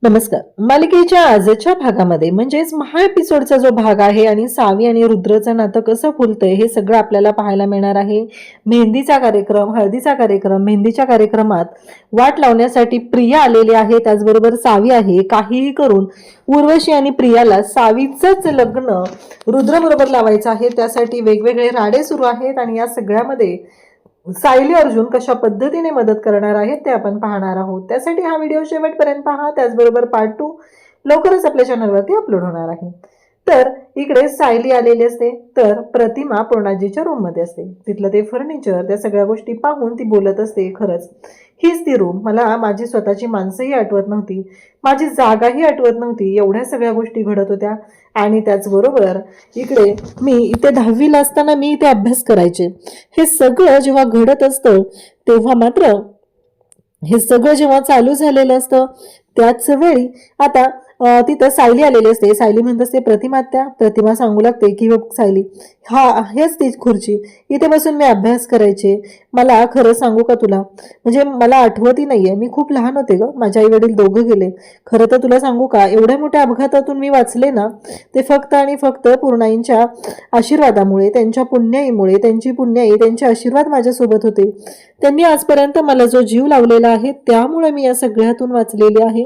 नमस्कार. मालिकेच्या आजच्या भागामध्ये म्हणजेच महा एपिसोडचा जो भाग आहे आणि सावी आणि रुद्रचं नातं कसं फुलतंय हे सगळं आपल्याला पाहायला मिळणार आहे. मेहंदीचा कार्यक्रम, हळदीचा कार्यक्रम, मेहंदीच्या कार्यक्रमात वाट लावण्यासाठी प्रिया आलेली आहे, त्याचबरोबर सावी आहे. काहीही करून उर्वशी आणि प्रियाला सावीचंच लग्न रुद्र बरोबर लावायचं आहे. त्यासाठी वेगवेगळे राडे सुरू आहेत आणि या सगळ्यामध्ये सायली अर्जुन कशा पद्धतीने मदत करणार आहेत ते आपण पाहणार आहोत. त्यासाठी हा व्हिडिओ शेवटपर्यंत पहा. त्याचबरोबर पार्ट 2 लवकरच आपल्या चॅनलवरती अपलोड होणार आहे. तर इकडे सायली आलेली असते, तर प्रतिमा पूर्णाजीच्या रूम मध्ये असते. तिथलं ते फर्निचर, त्या सगळ्या गोष्टी पाहून ती बोलत असते, खरंच हीच ती रूम. मला माझी स्वतःची माणसंही आठवत नव्हती, माझी जागाही आठवत नव्हती. एवढ्या सगळ्या गोष्टी घडत होत्या. आणि त्याचबरोबर इकडे मी इथे 10वीला असताना मी इथे अभ्यास करायचे. हे सगळं जेव्हा घडत असतं तेव्हा मात्र हे सगळं जेव्हा चालू झालेलं असतं त्याच वेळी आता तिथं सायली आलेली असते. सायली म्हणत असते प्रतिमा. प्रतिमा सांगू लागते की सायली, हेच ती खुर्ची, इथे बसून मी अभ्यास करायचे. मला खरं सांगू का तुला, म्हणजे मला आठवतही नाहीये, मी खूप लहान होते ग, माझे आई वडील दोघं गेले. खरं तर तुला सांगू का, एवढ्या मोठ्या अपघातातून मी वाचले ना, ते फक्त आणि फक्त पूर्णाईंच्या आशीर्वादामुळे, त्यांच्या पुण्याईमुळे. त्यांची पुण्याई, त्यांचे आशीर्वाद माझ्यासोबत होते. त्यांनी आजपर्यंत मला जो जीव लावलेला आहे त्यामुळे मी या सगळ्यातून वाचलेली आहे.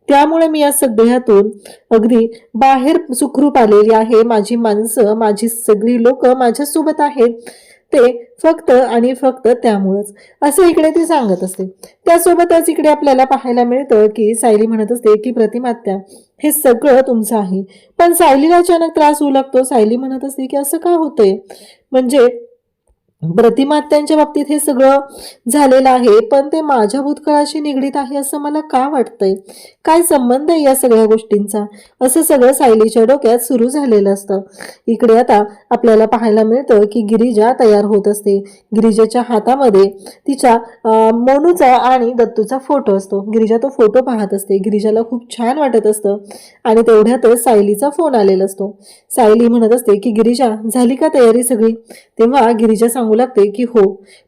त्यामुळे मी या सगळ्यातून अगदी बाहेर सुखरूप आलेली आहे. माझी माणसं, माझी सगळी लोक माझ्यासोबत आहेत, ते फक्त आणि फक्त त्यामुळेच, असं इकडे ती सांगत असते. त्यासोबतच इकडे आपल्याला पाहायला मिळतं की सायली म्हणत असते की प्रतिमात्या, हे सगळं तुमचं आहे. पण सायलीला अचानक त्रास होऊ लागतो. सायली म्हणत असते की असं का होतंय, म्हणजे प्रतिमात्यांच्या बाबतीत हे सगळं झालेलं आहे, पण ते माझ्या भूतकाळाशी निगडीत आहे असं मला का वाटतंय, काय संबंध आहे या सगळ्या गोष्टींचा, असं सगळं सायलीच्या डोक्यात सुरू झालेलं असतं. इकडे आता आपल्याला पाहायला मिळतं की गिरिजा तयार होत असते. गिरिजाच्या हातामध्ये तिच्या मोनूचा आणि दत्तूचा फोटो असतो. गिरिजा तो फोटो पाहत असते. गिरिजाला खूप छान वाटत असतं आणि तेवढ्यातच सायलीचा फोन आलेला असतो. सायली म्हणत असते की गिरिजा, झाली का तयारी सगळी? तेव्हा गिरिजा सांगू लागते की हो,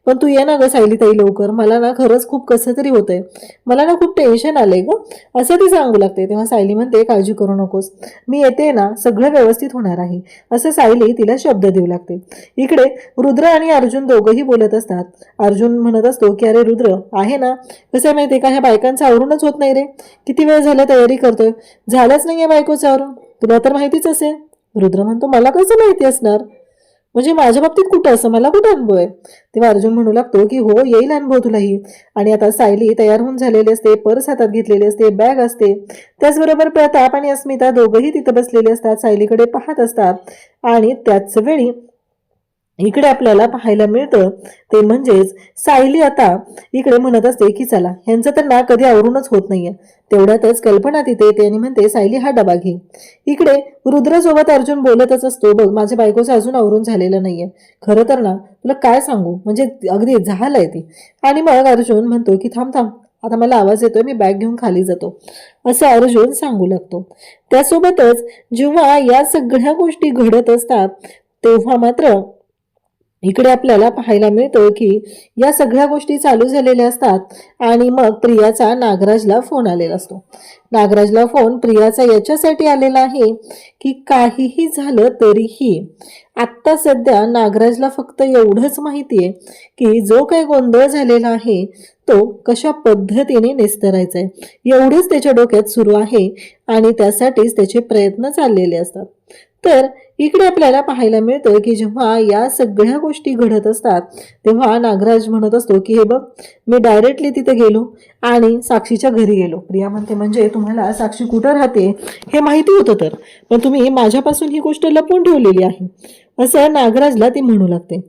पण तू ये ना ग सायली ताई लवकर, मला ना खरंच खूप कसं तरी होतंय, मला ना खूप टेन्शन आलंय ग, असं ती सांगू लागते. तेव्हा सायली म्हणते काळजी करू नकोस, मी येते ना, सगळं व्यवस्थित होणार आहे, असं सायली तिला शब्द देऊ लागते. इकडे रुद्र आणि अर्जुन दोघंही बोलत असतात. अर्जुन म्हणत असतो की अरे रुद्र आहे ना, कसं आहे माहितीये का, ह्या बायकांचं आवरूनच होत नाही रे, किती वेळ झाला तयारी करतोय, झालंच नाहीये बायकोचं आवरून, तुला तर माहितीच असेल. रुद्र म्हणतो मला कसं माहिती असणार, म्हणजे माझ्या बाबतीत कुठं असं, मला कुठं अनुभव आहे. तेव्हा अर्जुन म्हणू लागतो की हो, येईल अनुभव तुलाही. आणि आता सायली तयार होऊन झालेली असते, पर्स हातात घेतलेली असते, बॅग असते. त्याचबरोबर प्रताप आणि अस्मिता दोघंही तिथं बसलेले असतात, सायलीकडे पाहत असतात. आणि त्याच वेळी इकडे आपल्याला पाहायला मिळतं ते म्हणजेच सायली आता इकडे म्हणत असते की चला, ह्यांचं तर ना कधी आवरूनच होत नाहीये. तेवढ्यातच कल्पना तिथे येते आणि म्हणते सायली हा डबा घे. इकडे रुद्र सोबत अर्जुन बोलतच असतो, बघ माझ्या बायकोचं अजून आवरून झालेलं नाहीये, खरं तर ना तुला काय सांगू, म्हणजे अगदी झालंय ती. आणि मग अर्जुन म्हणतो की थांब थांब, आता मला आवाज येतोय, मी बॅग घेऊन खाली जातो, असं अर्जुन सांगू लागतो. त्यासोबतच जेव्हा या सगळ्या गोष्टी घडत असतात तेव्हा मात्र इकडे आपल्याला पाहायला मिळतं की या सगळ्या गोष्टी चालू झालेल्या असतात. आणि मग प्रियाचा नागराजला फोन आलेला असतो. नागराजला फोन प्रियाचा याच्यासाठी आलेला आहे की काहीही झालं तरीही आत्ता सध्या नागराजला फक्त एवढंच माहितीये की जो काही गोंधळ झालेला आहे तो कशा पद्धतीने निस्तरायचा आहे, एवढेच त्याच्या डोक्यात सुरू आहे आणि त्यासाठीच त्याचे प्रयत्न चाललेले असतात. तर इकडे आपल्याला पाहायला मिळतं की जेव्हा या सगळ्या गोष्टी घडत असतात तेव्हा नागराज म्हणत असतो की हे बघ, मी डायरेक्टली तिथे गेलो आणि साक्षीच्या घरी गेलो. प्रिया म्हणते म्हणजे तुम्हाला साक्षी कुठं राहते हे माहिती होतं, तर पण तुम्ही माझ्यापासून ही गोष्ट लपवून ठेवलेली आहे, असं नागराजला ती म्हणू लागते.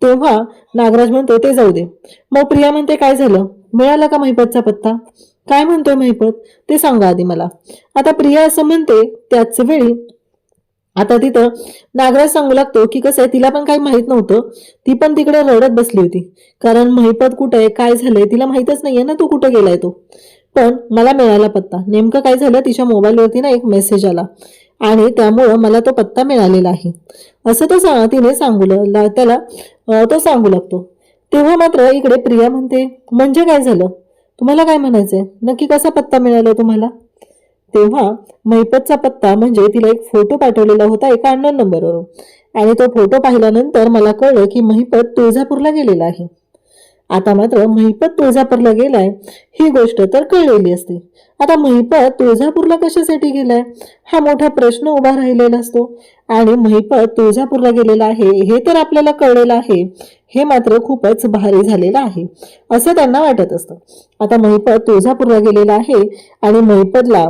तेव्हा नागराज म्हणतो ते जाऊ दे. मग प्रिया म्हणते काय झालं, मिळाला का महिपतचा पत्ता, काय म्हणतोय महिपत ते सांगा आधी मला. आता प्रिया असं म्हणते. त्याच वेळी आता तिथं नागराज सांगू लागतो की कसं आहे, तिला पण काही माहित नव्हतं, ती पण तिकडे रडत बसली होती, कारण महिपत कुठं आहे, काय झालंय तिला माहितच नाहीये ना, तू कुठं गेलाय तो. पण मला मिळाला पत्ता. नेमकं काय झालं, तिच्या मोबाईलवरती ना एक मेसेज आला आणि त्यामुळं मला तो पत्ता मिळालेला आहे, असं तो तिने त्याला तो सांगू लागतो. तेव्हा मात्र इकडे प्रिया म्हणते म्हणजे काय झालं, तुम्हाला काय म्हणायचंय, नक्की कसा पत्ता मिळाला तुम्हाला. तेव्हा महिपतचा पत्ता म्हणजे तिला एक फोटो पाठवलेला होता एका अननोन नंबरवरून, आणि तो फोटो पाहिल्यानंतर मला कळलं की महिपत तुळजापूरला गेलेला आहे. आता मात्र महिपत तुळजापूरला गेलाय ही गोष्ट तर कळलेली असते. आता महिपत तुळजापूरला कशासाठी गेलाय हा मोठा प्रश्न उभा राहिलेला असतो. आणि महिपत तुळजापूरला गेलेला आहे हे तर आपल्याला कळलेलं आहे, हे मात्र खूपच भारी झालेलं आहे असं त्यांना वाटत असतं. आता महिपत तुळजापूरला गेलेला आहे आणि महिपतला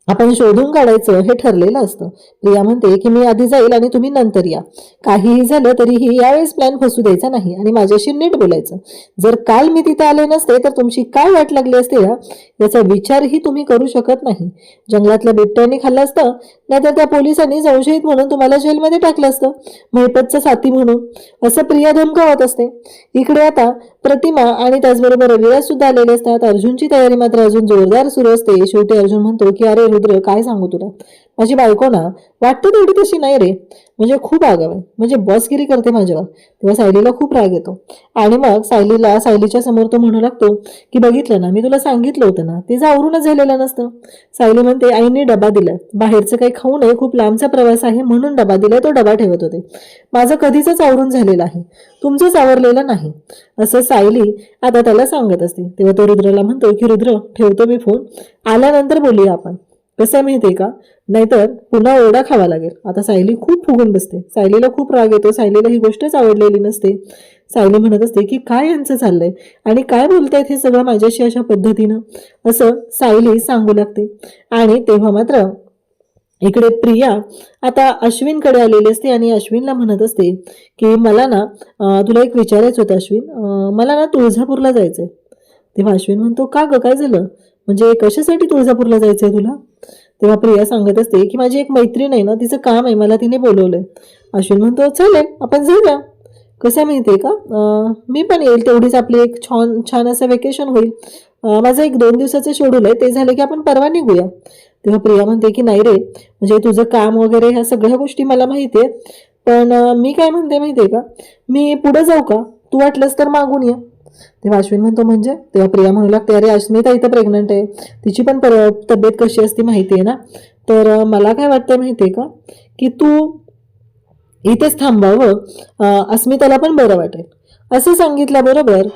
आपण शोधून काढायचं हे ठरलेलं असतं. प्रिया म्हणते की मी आधी जाईल आणि तुम्ही नंतर या. काहीही झालं तरीही यावेळेस प्लॅन फसू द्यायचा नाही आणि माझ्याशी नीट बोलायचं. जर काल मी तिथे आले नसते तर तुमची काय वाट लागली असते याचा विचारही तुम्ही करू शकत नाही. जंगलातल्या बिबट्यांनी खाल्लं असतं, नाहीतर त्या पोलिसांनी संशयित म्हणून तुम्हाला जेलमध्ये टाकलं असतं, महिपतचा साथी म्हणून, असं प्रिया धमकावत असते. इकडे आता प्रतिमा आणि त्याचबरोबर रविराज सुद्धा आलेले असतात. अर्जुनची तयारी मात्र अजून जोरदार सुरू असते. शेवटी अर्जुन म्हणतो की अरे रुद्र, काय सांगू तुला, माझी बायको ना वाटतं तेवढी तशी नाही रे, म्हणजे खूप आगाव आहे, म्हणजे बॉसगिरी करते माझ्यावर. तेव्हा सायलीला खूप राग येतो आणि मग सायलीच्या समोर तो म्हणू लागतो की बघितलं ना, मी तुला सांगितलं होतं ना, तिचं आवरूनच झालेलं नसतं. सायली म्हणते आईने डबा दिलाय, बाहेरचं काही खाऊ नये, खूप लांबचा प्रवास आहे म्हणून डबा दिलाय, तो डबा ठेवत होते, माझं कधीच आवरून झालेलं आहे, तुमचंच आवरलेलं नाही, असं सायली आता त्याला सांगत असते. तेव्हा तो रुद्रला म्हणतो की रुद्र, ठेवतो मी फोन, आल्यानंतर बोलूया आपण. कसं माहितीये का, नाहीतर पुन्हा ओरडा खावा लागेल. आता सायली खूप फुगून बसते. सायलीला खूप राग येतो. सायलीला ही गोष्टच आवडलेली नसते. सायली म्हणत असते की काय यांचं चाललंय आणि काय बोलतायत हे सगळं माझ्याशी अशा पद्धतीनं, असं सायली सांगू लागते. आणि तेव्हा मात्र इकडे प्रिया आता अश्विनकडे आलेली असते आणि अश्विनला म्हणत असते की मला ना तुला एक विचारायचं होतं अश्विन, मला ना तुळजापूरला जायचंय. तेव्हा अश्विन म्हणतो का ग, काय झालं, म्हणजे कशासाठी तुळजापूरला जायचंय तुला? तेव्हा प्रिया सांगत असते की माझी एक मैत्रीण आहे ना, तिचं काम आहे, मला तिने बोलवलंय. अश्विन म्हणतो चालेल, आपण जाऊया. कसं आहे माहितीये का, मी पण येईल, तेवढीच आपली एक छान छान असं वेकेशन होईल. माझं एक 2 दिवसाचं शेड्यूल आहे, ते झालं की आपण परवा निघूया. तेव्हा प्रिया म्हणते की नाही रे, म्हणजे तुझं काम वगैरे ह्या सगळ्या गोष्टी मला माहिती आहेत, पण मी काय म्हणते माहितीये का, मी पुढे जाऊ का, तू वाटलंस तर मागून ये. तेव्हा अश्विन म्हणतो म्हणजे? तेव्हा प्रिया म्हणू लागते अरे अस्मिता इथं प्रेग्नंट आहे, तिची पण तब्येत कशी असते माहिती आहे ना, तर मला काय वाटतं माहितीये का की तू इथेच थांबावं, अस्मिताला पण बरं वाटेल, असं सांगितल्याबरोबर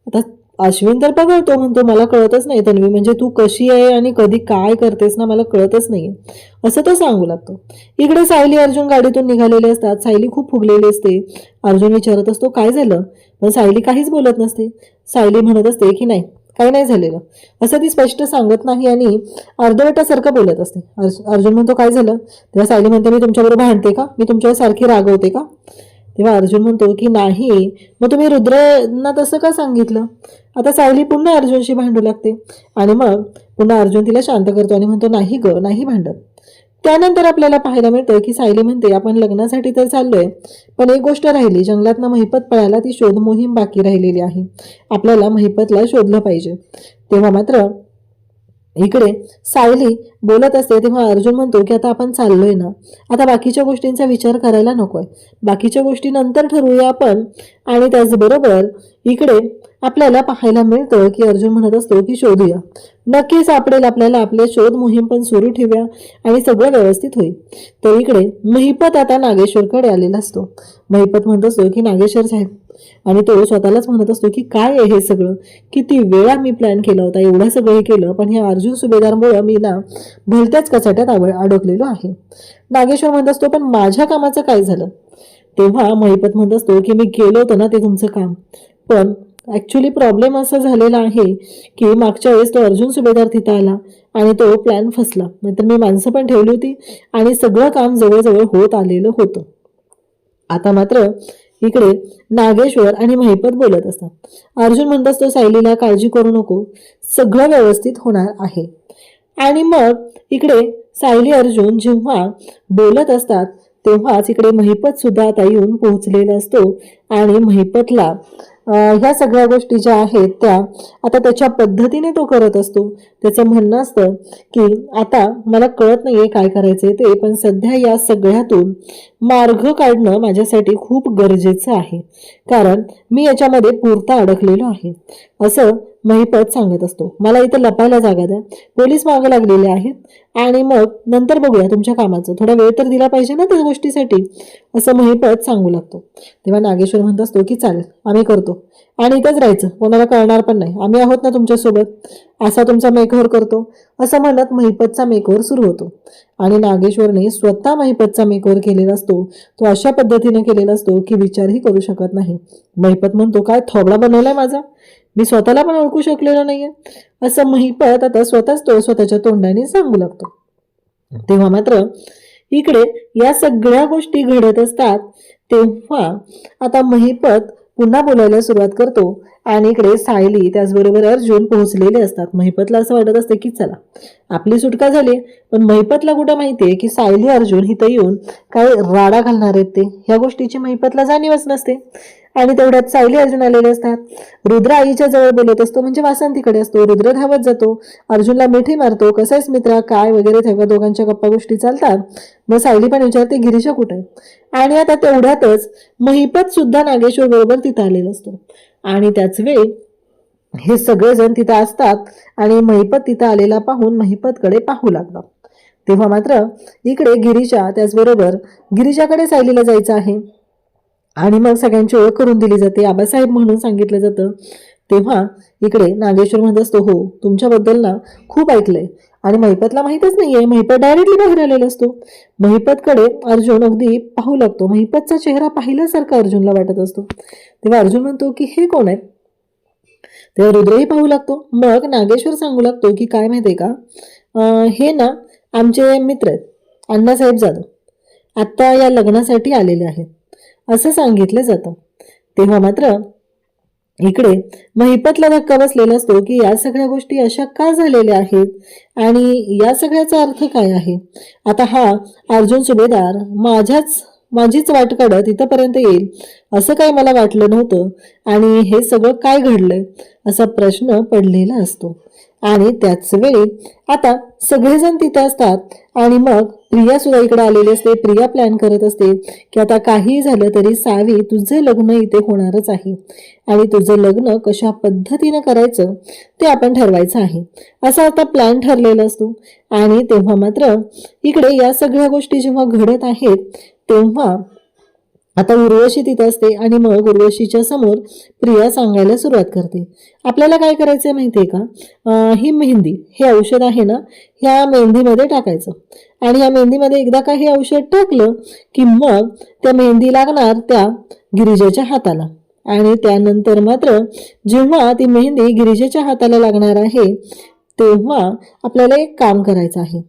आता अश्विन तर पगळतो, म्हणतो मला कळतच नाही तन्वी, म्हणजे तू कशी आहे आणि कधी काय करतेस ना मला कळतच नाहीये, असं तो सांगू लागतो. इकडे सायली अर्जुन गाडीतून निघालेले असतात. सायली खूप फुगलेली असते. अर्जुन विचारत असतो काय झालं, पण सायली काहीच बोलत नसते. सायली म्हणत असते की नाही, काही नाही झालेलं, असं ती स्पष्ट सांगत नाही आणि अर्धवटासारखं बोलत असते. अर्जुन म्हणतो काय झालं? तेव्हा सायली म्हणते मी तुमच्याबरोबर भांडते का, मी तुमच्यावर सारखी रागवते का? तेव्हा अर्जुन म्हणतो की नाही, मग तुम्ही रुद्रना तसं का सांगितलं? आता सायली पुन्हा अर्जुनशी भांडू लागते आणि मग पुन्हा अर्जुन तिला शांत करतो आणि म्हणतो नाही ग, नाही भांडत. त्यानंतर आपल्याला पाहायला मिळतं की सायली म्हणते आपण लग्नासाठी तर चाललोय, पण एक गोष्ट राहिली, जंगलातनं महिपत पळायला ती शोध मोहीम बाकी राहिलेली आहे, आपल्याला महिपतला शोधलं पाहिजे. तेव्हा मात्र इकडे सायली बोलत असते. तेव्हा अर्जुन म्हणतो की आता आपण चाललोय ना, आता बाकीच्या गोष्टींचा विचार करायला नकोय, बाकीच्या गोष्टी नंतर ठरवूया आपण. आणि त्याचबरोबर इकडे आपल्याला पाहायला मिळतं की अर्जुन म्हणत असतो की शोधूया, नक्की सापडेल आपल्याला, आपले शोध मोहीम पण सुरू ठेवूया आणि सगळं व्यवस्थित होईल. तर इकडे महिपत आता नागेश्वरकडे आलेला असतो. महिपत म्हणत असतो की नागेश्वर साहेब, आणि तो स्वतःलाच म्हणत असतो की काय आहे हे सगळं, किती वेळा मी प्लॅन केला होता, एवढं सगळं केलं, पण हे अर्जुन सुभेदारमुळे मी ना भलत्याच कचाट्यात अडकलेलो आहे. नागेश्वर म्हणत असतो पण माझ्या कामाचं काय झालं? तेव्हा महिपत म्हणत असतो की मी केलं होतं ना ते तुमचं काम, पण ऍक्च्युली प्रॉब्लेम असा झालेला आहे की मागच्या वेळेस तो अर्जुन सुभेदार तिथं आला आणि तो प्लॅन फसला, नाहीतर मी माणसं पण ठेवली होती आणि सगळं काम जवळजवळ होत आलेलं होतं. आता मात्र इकडे नागेश्वर आणि महिपत बोलत असतात. अर्जुन म्हणत असतो सायलीला काळजी करू नको, सगळं व्यवस्थित होणार आहे. आणि मग इकडे सायली अर्जुन जेव्हा बोलत असतात तेव्हाच इकडे महिपत सुद्धा आता येऊन पोहोचलेला असतो आणि महिपतला ह्या सगळ्या गोष्टी ज्या आहेत त्या आता त्याच्या पद्धतीने तो करत असतो. त्याचं म्हणणं असतं की आता मला कळत नाहीये काय करायचंय ते, पण सध्या या सगळ्यातून मार्ग काढणं माझ्यासाठी खूप गरजेचं आहे, कारण मी याच्यामध्ये पुरता अडकलेलो आहे, असं महिपत सांगत असतो, मला इथं लपायला जागा द्या, पोलीस मागे लागलेले आहेत आणि मग नंतर बघूया तुमच्या कामाचं, थोडा वेळ तर दिला पाहिजे ना त्या गोष्टीसाठी, असं महिपत सांगू लागतो. तेव्हा नागेश्वर म्हणत असतो की चालेल, आम्ही करतो आणि इथंच राहायचं, कोणाला कळणार पण नाही, आम्ही आहोत ना तुमच्यासोबत, असा तुमचा मेकओव्हर करतो, असं म्हणत महिपतचा मेकओव्हर सुरू होतो. आणि नागेश्वरने स्वतः महिपतचा मेकओव्हर केलेला असतो. तो अशा पद्धतीने केलेला असतो की विचारही करू शकत नाही. महिपत म्हणतो, काय थोबडा बनवलाय माझा, मी स्वतःला पण ओळखू शकलेलो नाहीये, असं महिपत आता स्वतःच्या तोंडाने सांगू लागतो. तेव्हा मात्र इकडे या सगळ्या गोष्टी घडत असतात. तेव्हा आता महिपत पुन्हा बोलायला सुरुवात करतो आणि इकडे सायली त्याचबरोबर अर्जुन पोहोचलेले असतात. महिपतला असं वाटत असतं की चला आपली सुटका झाली, पण महिपतला कुठं माहितीये की सायली अर्जुन इथं येऊन काय राडा घालणार आहेत ते, ह्या गोष्टीची महिपतला जाणीवच नसते. आणि तेवढ्यात सायली अर्जुन आलेले असतात. रुद्र आईच्या जवळ बोलत असतो, म्हणजे वासंतीकडे असतो. रुद्र धावत जातो, अर्जुनला मिठी मारतो, कसं आहेस मित्रा, काय वगैरे, तेव्हा दोघांच्या गप्पा गोष्टी चालतात. मग सायली पण विचारते गिरीशा कुठे आहे, आणि आता तेवढ्यातच महिपत सुद्धा नागेश्वर बरोबर तिथं आलेला असतो. आणि त्याच वेळी हे सगळेजण तिथं असतात आणि महिपत तिथं आलेला पाहून महिपतकडे पाहू लागतात. तेव्हा मात्र इकडे गिरीशा त्याचबरोबर गिरीशाकडे सायलीला जायचं आहे आणि मग सगळ्यांची ओळख करून दिली जाते, आबासाहेब म्हणून सांगितलं जातं. तेव्हा इकडे नागेश्वर म्हणत असतो, हो तुमच्याबद्दल ना खूप ऐकलंय, आणि महिपतला माहीतच नाहीये. महिपत डायरेक्टली बाहेर आलेला असतो. महिपतकडे अर्जुन अगदी पाहू लागतो. महिपतचा चेहरा पाहिल्यासारखा अर्जुनला वाटत असतो. तेव्हा अर्जुन म्हणतो की हे कोण आहे. तेव्हा रुद्रही पाहू लागतो. मग नागेश्वर सांगू लागतो की काय माहितीये का, हे ना आमचे मित्र आहेत, अण्णासाहेब जाधव, आत्ता या लग्नासाठी आलेले आहेत, असं सांगितलं जातं. तेव्हा मात्र इकडे महिपतला धक्का बसलेला असतो की या सगळ्या गोष्टी अशा का झालेल्या आहेत आणि या सगळ्याचा अर्थ काय आहे. आता हा अर्जुन सुभेदार माझीच वाट काढत इथंपर्यंत येईल असं काही मला वाटलं नव्हतं, आणि हे सगळं काय घडलंय असा प्रश्न पडलेला असतो. आणि त्याच वेळी आता सगळेजण तिथं असतात आणि मग प्रिया सुद्धा इकडे आलेली असते. प्रिया प्लॅन करत असते की आता काही झालं तरी सावी तुझं लग्न इथे होणारच आहे आणि तुझं लग्न कशा पद्धतीनं करायचं ते आपण ठरवायचं आहे, असा आता प्लॅन ठरलेला असतो. आणि तेव्हा मात्र इकडे या सगळ्या गोष्टी जेव्हा घडत आहेत तेव्हा आता उर्वशी तिथं असते आणि मग उर्वशीच्या समोर प्रिया सांगायला सुरुवात करते, आपल्याला काय करायचंय माहितीये का, ही मेहंदी, हे औषध आहे ना, ह्या मेहंदीमध्ये टाकायचं, आणि ह्या मेहंदीमध्ये एकदा का हे औषध टाकलं की मग त्या मेहंदी लागणार त्या गिरिजेच्या हाताला, आणि त्यानंतर मात्र जेव्हा ती मेहंदी गिरिजेच्या हाताला लागणार आहे तेव्हा आपल्याला एक काम करायचं आहे.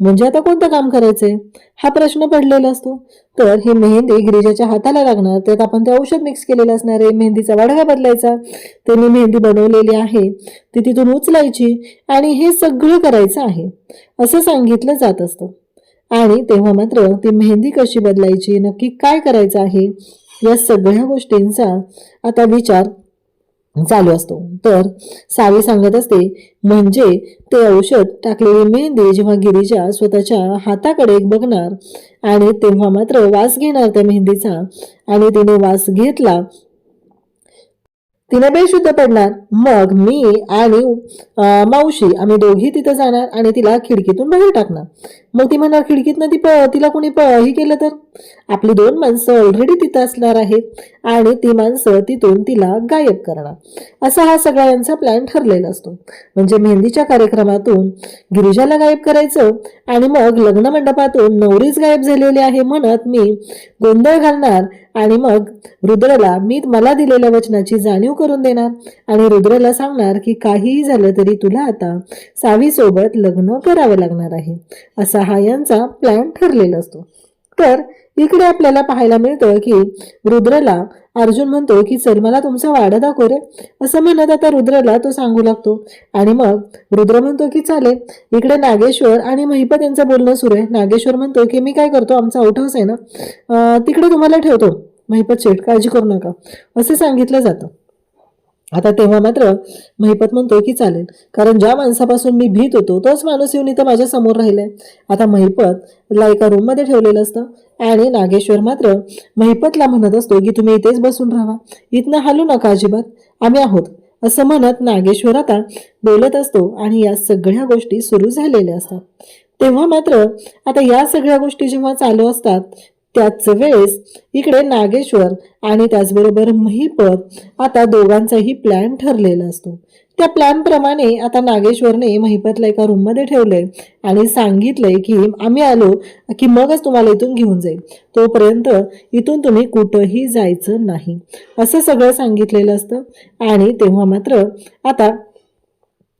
म्हणजे आता कोणतं काम करायचंय हा प्रश्न पडलेला असतो. तर हे मेहंदी गिरिजाच्या हाताला लागणार, त्यात आपण ते औषध मिक्स केलेलं असणार आहे, मेहंदीचा वाडगा बदलायचा, त्यांनी मेहंदी बनवलेली आहे ती तिथून उचलायची आणि हे सगळं करायचं आहे असं सांगितलं जात असतं. आणि तेव्हा मात्र ती मेहंदी कशी बदलायची, नक्की काय करायचं आहे, या सगळ्या गोष्टींचा आता विचार चालू असतो. तर सावी सांगत असते, म्हणजे ते औषध टाकलेली मेहंदी जेव्हा गिरिजा स्वतःच्या हाताकडे बघणार आणि तेव्हा मात्र वास घेणार त्या मेहंदीचा, आणि तिने वास घेतला, तिने बेशुद्ध पडणार. मग मी आणि मावशी आम्ही दोघी तिथं जाणार आणि तिला खिडकीतून बाहेर टाकणार. मग ती म्हणणार खिडकीतनं तिला कोणी ही केलं तर, आपली 2 माणसं ऑलरेडी तिथं असणार आहेत आणि ती माणसं तिथून तिला गायब करणार. असा हा सगळा यांचा प्लॅन ठरलेला असतो. म्हणजे मेहंदीच्या कार्यक्रमातून गिरिजाला गायब करायचं आणि मग लग्न मंडपातून नवरीच गायब झालेली आहे म्हणत मी गोंधळ घालणार आणि मग रुद्रला मला दिलेल्या वचनाची जाणीव करून देणार आणि रुद्रला सांगणार की काहीही झालं तरी तुला आता सावी सोबत लग्न करावं लागणार आहे. असा हा यांचा प्लॅन ठरलेला असतो. तर इकडे आपल्याला पाहायला मिळतं की रुद्रला अर्जुन म्हणतो की चल मला तुमचा वाडा दाखव रे, असं म्हणत आता रुद्रला तो सांगू लागतो. आणि मग रुद्र म्हणतो की चालेल. इकडे नागेश्वर आणि महिपत यांचं बोलणं सुरू आहे. नागेश्वर म्हणतो की मी काय करतो, आमचा आउट हाऊस आहे ना तिकडे तुम्हाला ठेवतो महिपत शेठ, काळजी करू नका, असं सांगितलं जातं. आता तेव्हा मात्र महिपत म्हणतो की चालेल, कारण ज्या माणसापासून मी भीत होतो तोच माणूस येऊन इथं माझ्या समोर राहिलाय. आता महिपतला एका रूम मध्ये ठेवलेलं असतं आणि नागेश्वर मात्र महिपतला म्हणत असतो की तुम्ही इथेच बसून राहा, इथनं हालू नका अजिबात, आम्ही आहोत, असं म्हणत नागेश्वर आता बोलत असतो आणि या सगळ्या गोष्टी सुरू झालेल्या असतात. तेव्हा मात्र आता या सगळ्या गोष्टी जेव्हा चालू असतात त्याच वेळेस इकडे नागेश्वर आणि त्याचबरोबर महिपत आता दोघांचाही प्लॅन ठरलेला असतो. त्या प्लॅन प्रमाणे आता नागेश्वरने महिपतला एका रूम मध्ये ठेवलंय आणि सांगितलंय की आम्ही आलो की मगच तुम्हाला इथून घेऊन जाईल, तोपर्यंत इथून तुम्ही कुठंही जायचं नाही, असं सगळं सांगितलेलं असतं. आणि तेव्हा मात्र आता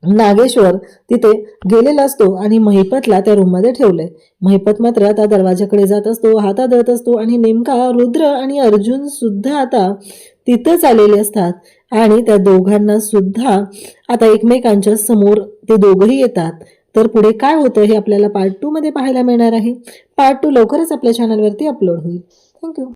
नागेश्वर तिथे गेलेला असतो आणि महिपतला त्या रूम मध्ये ठेवलंय. महिपत मात्र आता दरवाजाकडे जात असतो, हातात धरत असतो आणि नेमका रुद्र आणि अर्जुन सुद्धा आता तिथंच आलेले असतात. आणि त्या दोघांना सुद्धा आता एकमेकांच्या समोर ते दोघंही येतात. तर पुढे काय होतं हे आपल्याला पार्ट 2 मध्ये पाहायला मिळणार आहे. पार्ट 2 लवकरच आपल्या चॅनलवरती अपलोड होईल. थँक्यू.